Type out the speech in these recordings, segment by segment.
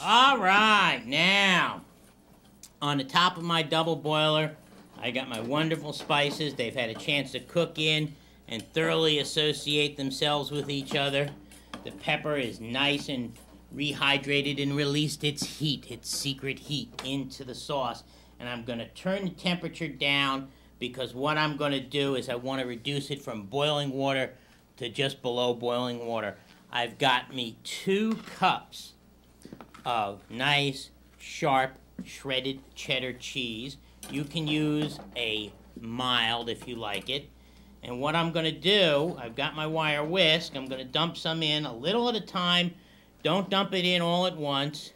All right, now, on the top of my double boiler, I got my wonderful spices. They've had a chance to cook in and thoroughly associate themselves with each other. The pepper is nice and rehydrated and released its heat, its secret heat, into the sauce. And I'm going to turn the temperature down because what I'm going to do is I want to reduce it from boiling water to just below boiling water. I've got me 2 cups of nice, sharp, shredded cheddar cheese. You can use a mild if you like it. And what I'm going to do, I've got my wire whisk. I'm going to dump some in a little at a time. Don't dump it in all at once.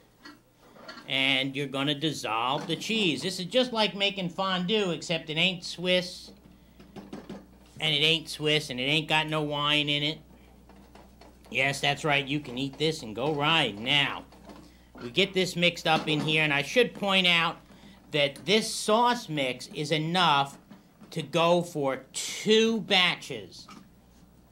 And you're going to dissolve the cheese. This is just like making fondue, except it ain't Swiss. And it ain't Swiss, and it ain't got no wine in it. Yes, that's right. You can eat this and go right. Now, we get this mixed up in here, and I should point out that this sauce mix is enough to go for 2 batches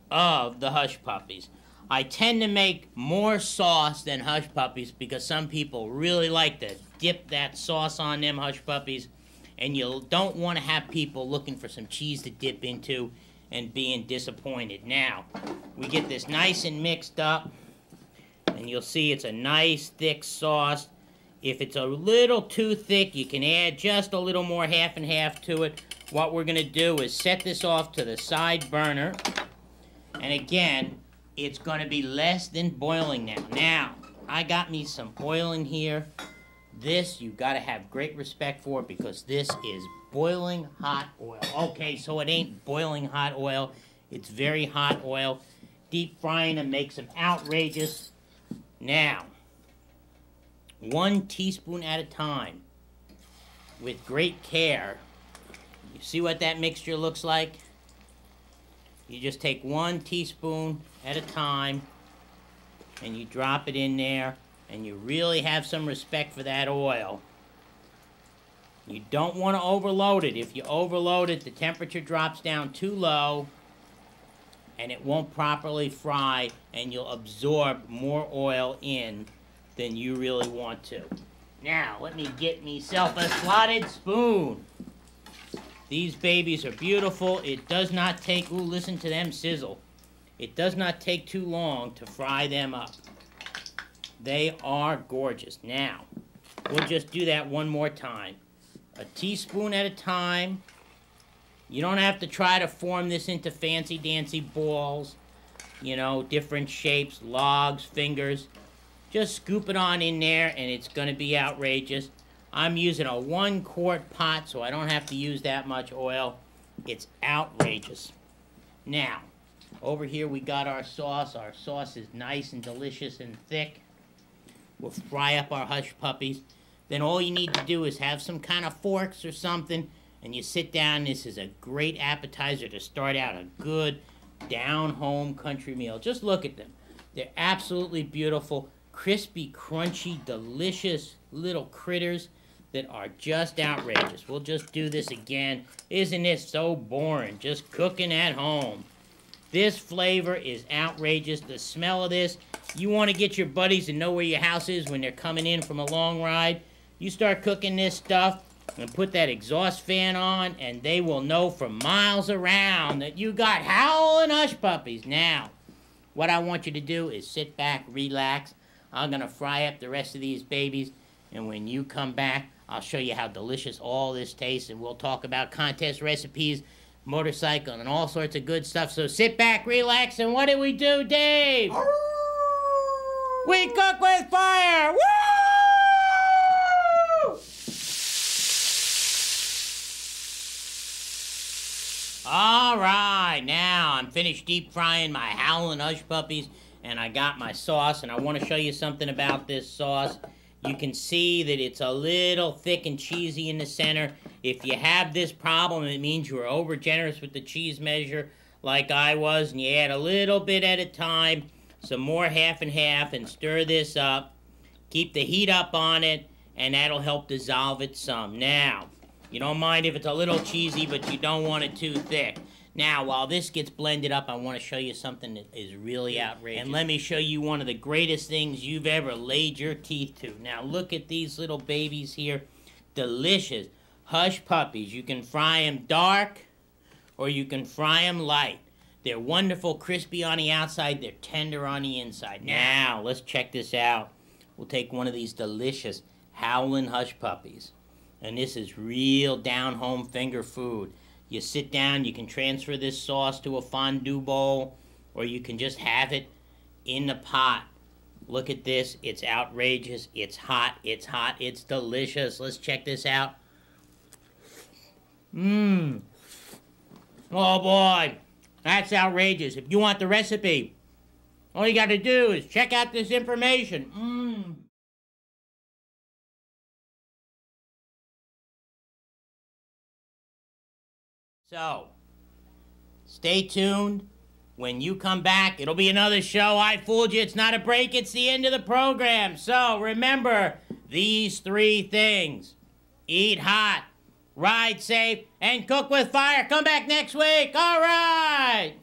of the Hush Puppies. I tend to make more sauce than Hush Puppies because some people really like to dip that sauce on them Hush Puppies, and you don't want to have people looking for some cheese to dip into and being disappointed. Now, we get this nice and mixed up, and you'll see it's a nice thick sauce. If it's a little too thick, you can add just a little more half and half to it. What we're going to do is set this off to the side burner. And again, it's going to be less than boiling now. Now, I got me some oil in here. This you've got to have great respect for because this is boiling hot oil. Okay, so it ain't boiling hot oil. It's very hot oil. Deep frying them makes them outrageous. Now, 1 teaspoon at a time, with great care. You see what that mixture looks like? You just take 1 teaspoon at a time, and you drop it in there, and you really have some respect for that oil. You don't want to overload it. If you overload it, the temperature drops down too low, and it won't properly fry, and you'll absorb more oil in than you really want to. Now, let me get myself a slotted spoon. These babies are beautiful. It does not take, ooh, listen to them sizzle. It does not take too long to fry them up. They are gorgeous. Now, we'll just do that one more time. A teaspoon at a time. You don't have to try to form this into fancy-dancy balls. You know, different shapes, logs, fingers. Just scoop it on in there, and it's going to be outrageous. I'm using a 1-quart pot, so I don't have to use that much oil. It's outrageous. Now, over here we got our sauce. Our sauce is nice and delicious and thick. We'll fry up our Hush Puppies. Then all you need to do is have some kind of forks or something, and you sit down. This is a great appetizer to start out a good down-home country meal. Just look at them. They're absolutely beautiful. Crispy, crunchy, delicious little critters that are just outrageous. We'll just do this again. Isn't this so boring? Just cooking at home. This flavor is outrageous. The smell of this, you want to get your buddies and know where your house is when they're coming in from a long ride. You start cooking this stuff and put that exhaust fan on, and they will know from miles around that you got Howlin' Hush Puppies. Now, what I want you to do is sit back, relax. I'm going to fry up the rest of these babies, and when you come back, I'll show you how delicious all this tastes, and we'll talk about contest recipes, motorcycle, and all sorts of good stuff. So sit back, relax, and what do we do, Dave? We cook with fire! Woo! All right, now I'm finished deep frying my Howlin' Hush Puppies, and I got my sauce, and I want to show you something about this sauce. You can see that it's a little thick and cheesy in the center. If you have this problem, it means you are over generous with the cheese measure like I was, and you add a little bit at a time, some more half and half, and stir this up. Keep the heat up on it, and that'll help dissolve it some. Now, You don't mind if it's a little cheesy, but you don't want it too thick. Now, while this gets blended up, I want to show you something that is really outrageous. And let me show you one of the greatest things you've ever laid your teeth to. Now, look at these little babies here. Delicious hush puppies. You can fry them dark, or you can fry them light. They're wonderful, crispy on the outside. They're tender on the inside. Now, let's check this out. We'll take one of these delicious Howlin' Hush Puppies. And this is real down-home finger food. You sit down, you can transfer this sauce to a fondue bowl, or you can just have it in the pot. Look at this. It's outrageous. It's hot. It's hot. It's delicious. Let's check this out. Mmm. Oh, boy. That's outrageous. If you want the recipe, all you got to do is check out this information. Mmm. So, stay tuned. When you come back, it'll be another show. I fooled you. It's not a break. It's the end of the program. So, remember these 3 things. Eat hot, ride safe, and cook with fire. Come back next week. All right.